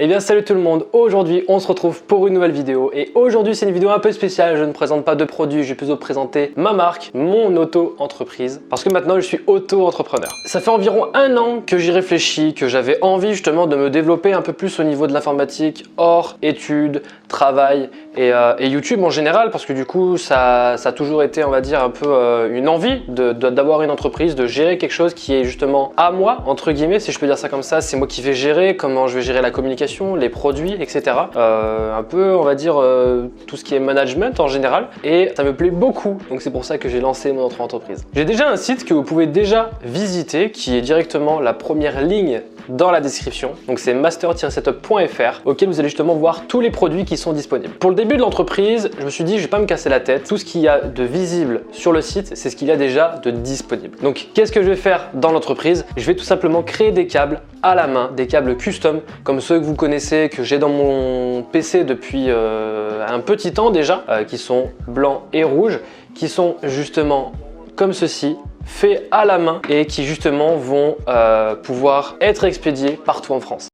Eh bien salut tout le monde, aujourd'hui on se retrouve pour une nouvelle vidéo et aujourd'hui c'est une vidéo un peu spéciale, je ne présente pas de produits, je vais plutôt présenter ma marque, mon auto-entreprise parce que maintenant je suis auto-entrepreneur. Ça fait environ un an que j'y réfléchis, que j'avais envie justement de me développer un peu plus au niveau de l'informatique, hors études, travail et YouTube en général parce que du coup ça a toujours été on va dire un peu une envie d'avoir une entreprise, de gérer quelque chose qui est justement à moi entre guillemets si je peux dire ça comme ça, c'est moi qui vais gérer, comment je vais gérer la communication, les produits, etc. Un peu, on va dire, tout ce qui est management en général. Et ça me plaît beaucoup. Donc c'est pour ça que j'ai lancé mon auto-entreprise. J'ai déjà un site que vous pouvez déjà visiter, qui est directement la première ligne dans la description. Donc c'est master-setup.fr, auquel vous allez justement voir tous les produits qui sont disponibles. Pour le début de l'entreprise, je me suis dit, je vais pas me casser la tête. Tout ce qu'il y a de visible sur le site, c'est ce qu'il y a déjà de disponible. Donc qu'est-ce que je vais faire dans l'entreprise? Je vais tout simplement créer des câbles à la main, des câbles custom, comme ceux que vous connaissez, que j'ai dans mon PC depuis un petit temps déjà, qui sont blancs et rouges, qui sont justement comme ceci, faits à la main et qui justement vont pouvoir être expédiés partout en France.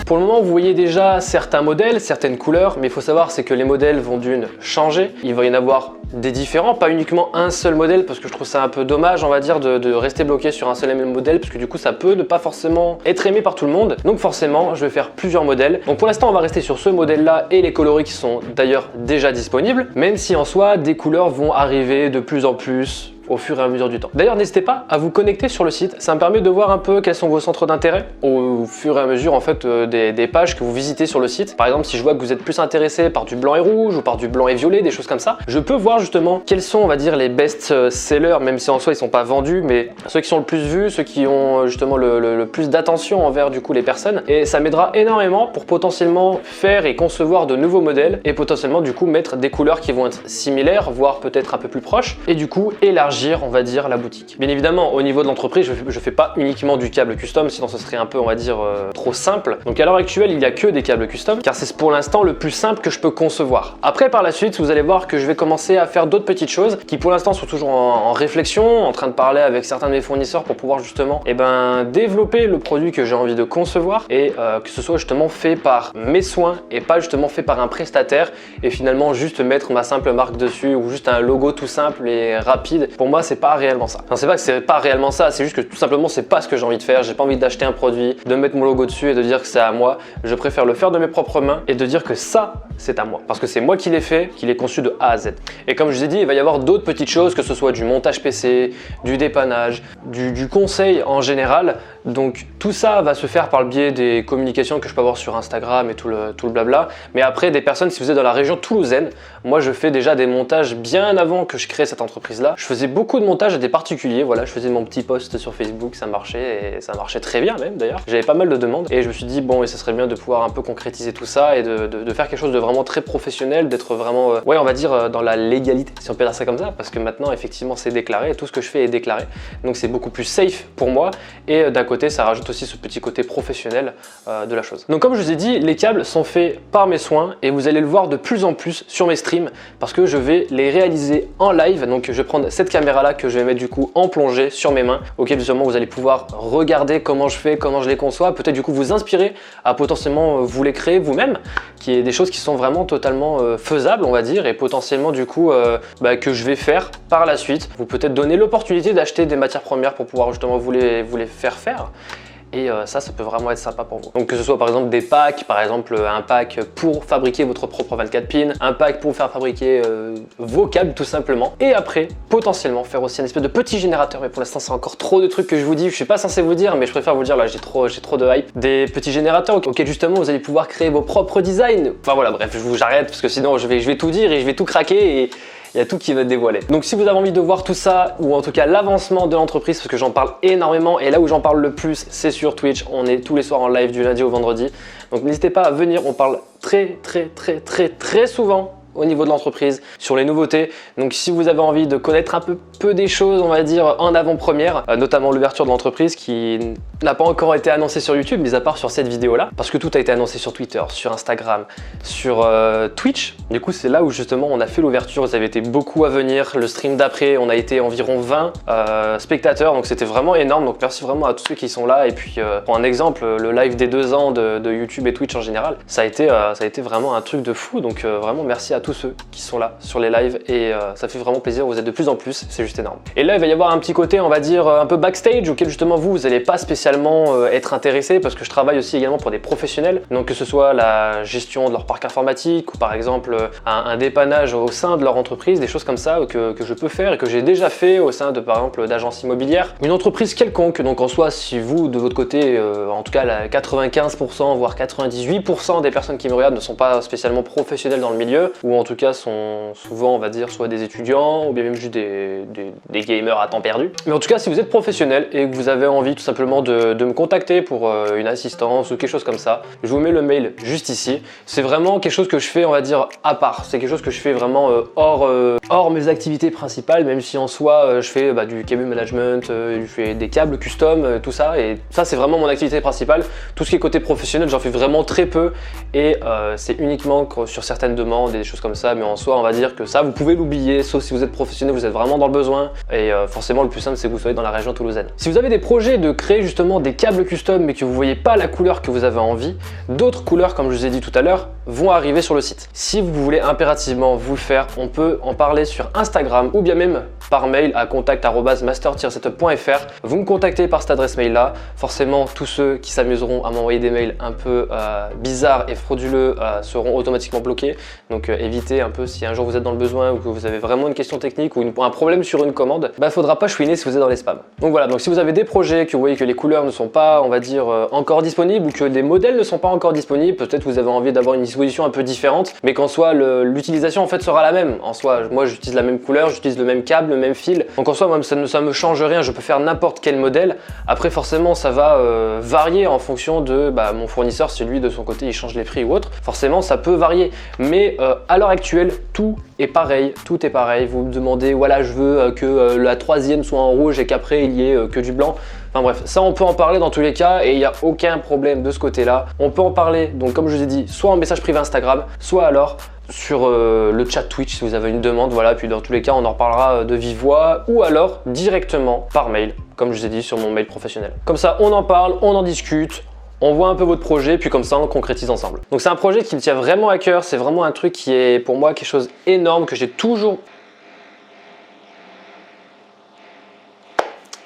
Pour le moment, vous voyez déjà certains modèles, certaines couleurs, mais il faut savoir c'est que les modèles vont d'une changer. Il va y en avoir des différents, pas uniquement un seul modèle, parce que je trouve ça un peu dommage, on va dire, de rester bloqué sur un seul et même modèle, parce que du coup, ça peut ne pas forcément être aimé par tout le monde. Donc forcément, je vais faire plusieurs modèles. Donc pour l'instant, on va rester sur ce modèle-là et les coloris qui sont d'ailleurs déjà disponibles, même si en soi, des couleurs vont arriver de plus en plus au fur et à mesure du temps. D'ailleurs, n'hésitez pas à vous connecter sur le site, ça me permet de voir un peu quels sont vos centres d'intérêt au fur et à mesure en fait des pages que vous visitez sur le site. Par exemple, si je vois que vous êtes plus intéressé par du blanc et rouge ou par du blanc et violet, des choses comme ça, je peux voir justement quels sont, on va dire, les best sellers, même si en soi ils sont pas vendus, mais ceux qui sont le plus vus, ceux qui ont justement le plus d'attention envers du coup les personnes, et ça m'aidera énormément pour potentiellement faire et concevoir de nouveaux modèles et potentiellement du coup mettre des couleurs qui vont être similaires, voire peut-être un peu plus proches, et du coup élargir, on va dire, la boutique. Bien évidemment, au niveau de l'entreprise, je fais pas uniquement du câble custom, sinon ce serait un peu, on va dire, trop simple. Donc à l'heure actuelle, il n'y a que des câbles custom, car c'est pour l'instant le plus simple que je peux concevoir. Après, par la suite, vous allez voir que je vais commencer à faire d'autres petites choses qui pour l'instant sont toujours en réflexion, en train de parler avec certains de mes fournisseurs pour pouvoir justement développer le produit que j'ai envie de concevoir et que ce soit justement fait par mes soins et pas justement fait par un prestataire et finalement juste mettre ma simple marque dessus ou juste un logo tout simple et rapide. Pour moi, c'est pas réellement ça. Enfin, c'est pas que c'est pas réellement ça, c'est juste que tout simplement c'est pas ce que j'ai envie de faire. J'ai pas envie d'acheter un produit, de mettre mon logo dessus et de dire que c'est à moi. Je préfère le faire de mes propres mains et de dire que ça, c'est à moi. Parce que c'est moi qui l'ai fait, qui l'ai conçu de A à Z. Et comme je vous ai dit, il va y avoir d'autres petites choses, que ce soit du montage PC, du dépannage, du conseil en général. Donc tout ça va se faire par le biais des communications que je peux avoir sur Instagram et tout le blabla. Mais après, des personnes, si vous êtes dans la région toulousaine, moi je fais déjà des montages bien avant que je crée cette entreprise-là. Je faisais beaucoup de montages à des particuliers, voilà, je faisais mon petit post sur Facebook, ça marchait et ça marchait très bien même d'ailleurs. J'avais pas mal de demandes et je me suis dit bon, et ça serait bien de pouvoir un peu concrétiser tout ça et de faire quelque chose de vraiment très professionnel, d'être vraiment, ouais, on va dire dans la légalité, si on peut dire ça comme ça, parce que maintenant effectivement c'est déclaré, tout ce que je fais est déclaré, donc c'est beaucoup plus safe pour moi et d'un côté ça rajoute aussi ce petit côté professionnel de la chose. Donc comme je vous ai dit, les câbles sont faits par mes soins et vous allez le voir de plus en plus sur mes streams parce que je vais les réaliser en live. Donc je vais prendre cette caméra là que je vais mettre du coup en plongée sur mes mains, auquel justement vous allez pouvoir regarder comment je fais, comment je les conçois, peut-être du coup vous inspirer à potentiellement vous les créer vous-même, qui est des choses qui sont vraiment totalement faisables on va dire et potentiellement du coup que je vais faire par la suite. Vous peut-être donner l'opportunité d'acheter des matières premières pour pouvoir justement vous les faire. Et ça peut vraiment être sympa pour vous. Donc que ce soit par exemple des packs, par exemple un pack pour fabriquer votre propre 24 pins, un pack pour faire fabriquer vos câbles tout simplement. Et après, potentiellement faire aussi un espèce de petit générateur, mais pour l'instant c'est encore trop de trucs que je vous dis, je suis pas censé vous dire, mais je préfère vous dire là, j'ai trop de hype. Des petits générateurs auxquels justement vous allez pouvoir créer vos propres designs. Enfin voilà, bref, j'arrête parce que sinon je vais tout dire et je vais tout craquer et il y a tout qui va être dévoilé. Donc si vous avez envie de voir tout ça, ou en tout cas l'avancement de l'entreprise, parce que j'en parle énormément, et là où j'en parle le plus, c'est sur Twitch. On est tous les soirs en live du lundi au vendredi. Donc n'hésitez pas à venir, on parle très souvent au niveau de l'entreprise, sur les nouveautés. Donc si vous avez envie de connaître un peu des choses, on va dire en avant-première, notamment l'ouverture de l'entreprise qui n'a pas encore été annoncée sur YouTube, mis à part sur cette vidéo-là, parce que tout a été annoncé sur Twitter, sur Instagram, sur Twitch. Du coup, c'est là où justement on a fait l'ouverture. Vous avez été beaucoup à venir. Le stream d'après, on a été environ 20 spectateurs, donc c'était vraiment énorme. Donc merci vraiment à tous ceux qui sont là. Et puis pour un exemple, le live des 2 ans de YouTube et Twitch en général, ça a été vraiment un truc de fou. Donc vraiment merci à tous ceux qui sont là sur les lives et ça fait vraiment plaisir. Vous êtes de plus en plus, c'est juste énorme. Et là, il va y avoir un petit côté, on va dire un peu backstage, auquel justement vous n'allez pas spécialement être intéressé, parce que je travaille aussi également pour des professionnels. Donc que ce soit la gestion de leur parc informatique ou par exemple un dépannage au sein de leur entreprise, des choses comme ça que je peux faire et que j'ai déjà fait au sein de par exemple d'agences immobilières, une entreprise quelconque. Donc en soi, si vous de votre côté, en tout cas la 95% voire 98% des personnes qui me regardent ne sont pas spécialement professionnels dans le milieu, ou en tout cas sont souvent, on va dire, soit des étudiants ou bien même juste des gamers à temps perdu. Mais en tout cas, si vous êtes professionnel et que vous avez envie tout simplement de me contacter pour une assistance ou quelque chose comme ça, je vous mets le mail juste ici. C'est vraiment quelque chose que je fais, on va dire, à part. C'est quelque chose que je fais vraiment hors mes activités principales, même si en soi, je fais du cable management, je fais des câbles custom, tout ça. Et ça, c'est vraiment mon activité principale. Tout ce qui est côté professionnel, j'en fais vraiment très peu. Et c'est uniquement sur certaines demandes et des choses comme ça. Mais en soi, on va dire que ça, vous pouvez l'oublier, sauf si vous êtes professionnel, vous êtes vraiment dans le besoin. Et forcément, le plus simple, c'est que vous soyez dans la région toulousaine. Si vous avez des projets de créer justement des câbles custom, mais que vous voyez pas la couleur que vous avez envie, d'autres couleurs, comme je vous ai dit tout à l'heure, vont arriver sur le site. Si vous voulez impérativement vous le faire, on peut en parler sur Instagram ou bien même par mail à contact@master-setup.fr. Vous me contactez par cette adresse mail là. Forcément, tous ceux qui s'amuseront à m'envoyer des mails un peu bizarres et frauduleux seront automatiquement bloqués. Donc évitez un peu, si un jour vous êtes dans le besoin ou que vous avez vraiment une question technique ou un problème sur une commande, faudra pas chouiner si vous êtes dans les spams. Donc voilà, donc si vous avez des projets, que vous voyez que les couleurs ne sont pas, on va dire, encore disponibles, ou que des modèles ne sont pas encore disponibles, peut-être vous avez envie d'avoir une disposition un peu différente, mais qu'en soi l'utilisation en fait sera la même. En soi, moi j'utilise la même couleur, j'utilise le même câble, le même fil. Donc en soi, moi ça me change rien, je peux faire n'importe quel modèle. Après forcément ça va varier en fonction de mon fournisseur, si lui de son côté il change les prix ou autre. Forcément ça peut varier, mais à l'heure actuelle tout est pareil, tout est pareil. Vous me demandez, voilà, je veux que la troisième soit en rouge et qu'après il y ait que du blanc. Enfin bref, ça on peut en parler dans tous les cas et il n'y a aucun problème de ce côté-là. On peut en parler, donc comme je vous ai dit, soit en message privé Instagram, soit alors sur le chat Twitch si vous avez une demande, voilà. Puis dans tous les cas, on en reparlera de vive voix ou alors directement par mail, comme je vous ai dit sur mon mail professionnel. Comme ça, on en parle, on en discute. On voit un peu votre projet, puis comme ça on le concrétise ensemble. Donc c'est un projet qui me tient vraiment à cœur, c'est vraiment un truc qui est pour moi quelque chose d'énorme, que j'ai toujours...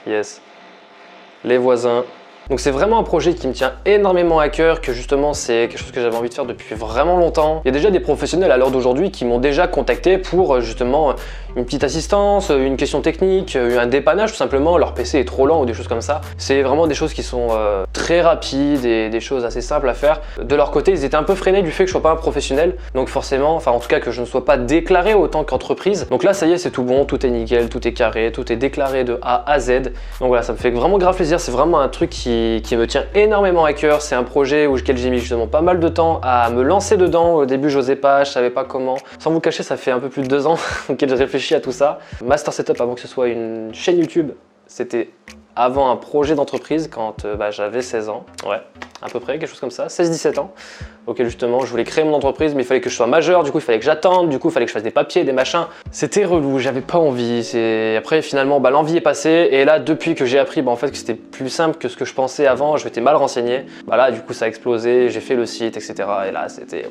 Yes. Les voisins. Donc c'est vraiment un projet qui me tient énormément à cœur, que justement c'est quelque chose que j'avais envie de faire depuis vraiment longtemps. Il y a déjà des professionnels à l'heure d'aujourd'hui qui m'ont déjà contacté pour justement une petite assistance, une question technique, un dépannage tout simplement, leur PC est trop lent ou des choses comme ça. C'est vraiment des choses qui sont très rapides et des choses assez simples à faire. De leur côté, ils étaient un peu freinés du fait que je sois pas un professionnel, donc forcément, enfin en tout cas que je ne sois pas déclaré autant qu'entreprise. Donc là ça y est, c'est tout bon, tout est nickel, tout est carré, tout est déclaré de A à Z. Donc voilà, ça me fait vraiment grave plaisir, c'est vraiment un truc qui me tient énormément à cœur. C'est un projet auquel j'ai mis justement pas mal de temps à me lancer dedans. Au début, j'osais pas, je savais pas comment. Sans vous cacher, ça fait un peu plus de 2 ans que je réfléchis à tout ça. Master Setup, avant que ce soit une chaîne YouTube, c'était avant un projet d'entreprise quand j'avais 16 ans. Ouais, à peu près, quelque chose comme ça, 16-17 ans. Auquel justement, je voulais créer mon entreprise, mais il fallait que je sois majeur, du coup il fallait que j'attende, du coup il fallait que je fasse des papiers, des machins. C'était relou, j'avais pas envie. Après finalement, l'envie est passée, et là depuis que j'ai appris en fait que c'était plus simple que ce que je pensais avant, je m'étais mal renseigné. Là du coup ça a explosé, j'ai fait le site, etc. Et là c'était...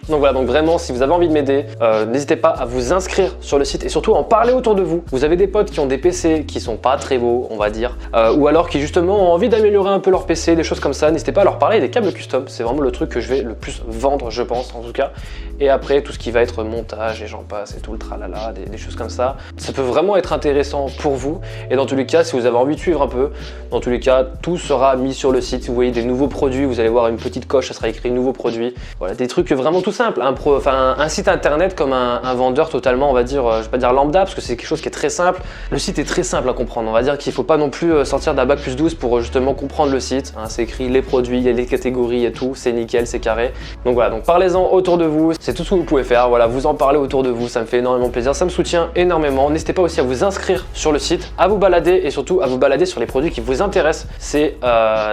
Donc voilà, donc vraiment, si vous avez envie de m'aider, n'hésitez pas à vous inscrire sur le site et surtout en parler autour de vous. Vous avez des potes qui ont des PC qui sont pas très beaux, on va dire, ou alors qui justement ont envie d'améliorer un peu leur PC, des choses comme ça. N'hésitez pas à leur parler des câbles custom, c'est vraiment le truc que je vais le plus vendre, je pense, en tout cas. Et après, tout ce qui va être montage et j'en passe et tout le tralala, des choses comme ça, ça peut vraiment être intéressant pour vous. Et dans tous les cas, si vous avez envie de suivre un peu, dans tous les cas, tout sera mis sur le site. Si vous voyez des nouveaux produits, vous allez voir une petite coche, ça sera écrit nouveaux produits. Voilà, des trucs vraiment tout tout simple, un site internet comme un vendeur totalement, on va dire, je vais pas dire lambda parce que c'est quelque chose qui est très simple. Le site est très simple à comprendre, on va dire qu'il faut pas non plus sortir d'un bac+12 pour justement comprendre le site. Hein, c'est écrit les produits, il y a les catégories et tout, c'est nickel, c'est carré. Donc voilà, donc parlez-en autour de vous, c'est tout ce que vous pouvez faire. Voilà, vous en parlez autour de vous, ça me fait énormément plaisir, ça me soutient énormément. N'hésitez pas aussi à vous inscrire sur le site, à vous balader et surtout à vous balader sur les produits qui vous intéressent. C'est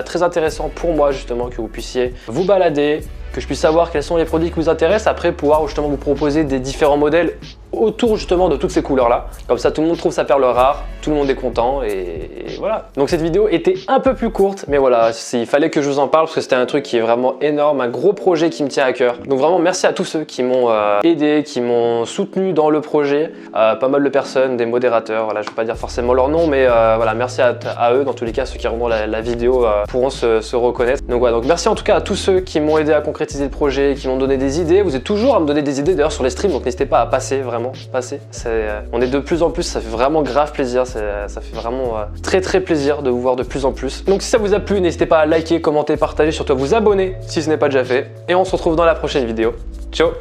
très intéressant pour moi justement que vous puissiez vous balader, que je puisse savoir quels sont les produits qui vous intéressent, après pouvoir justement vous proposer des différents modèles autour justement de toutes ces couleurs là. Comme ça tout le monde trouve sa perle rare, tout le monde est content et voilà. Donc cette vidéo était un peu plus courte, mais voilà, il fallait que je vous en parle parce que c'était un truc qui est vraiment énorme, un gros projet qui me tient à cœur. Donc vraiment merci à tous ceux qui m'ont aidé, qui m'ont soutenu dans le projet. Pas mal de personnes, des modérateurs, voilà, je ne vais pas dire forcément leur nom, mais voilà, merci à eux. Dans tous les cas, ceux qui regarderont la vidéo pourront se reconnaître. Donc voilà, donc merci en tout cas à tous ceux qui m'ont aidé à concrétiser le projet, qui m'ont donné des idées. Vous êtes toujours à me donner des idées d'ailleurs sur les streams, donc n'hésitez pas à passer, vraiment, passer. On est de plus en plus, ça fait vraiment grave plaisir, ça fait vraiment très plaisir de vous voir de plus en plus. Donc si ça vous a plu, n'hésitez pas à liker, commenter, partager, surtout à vous abonner si ce n'est pas déjà fait. Et on se retrouve dans la prochaine vidéo. Ciao!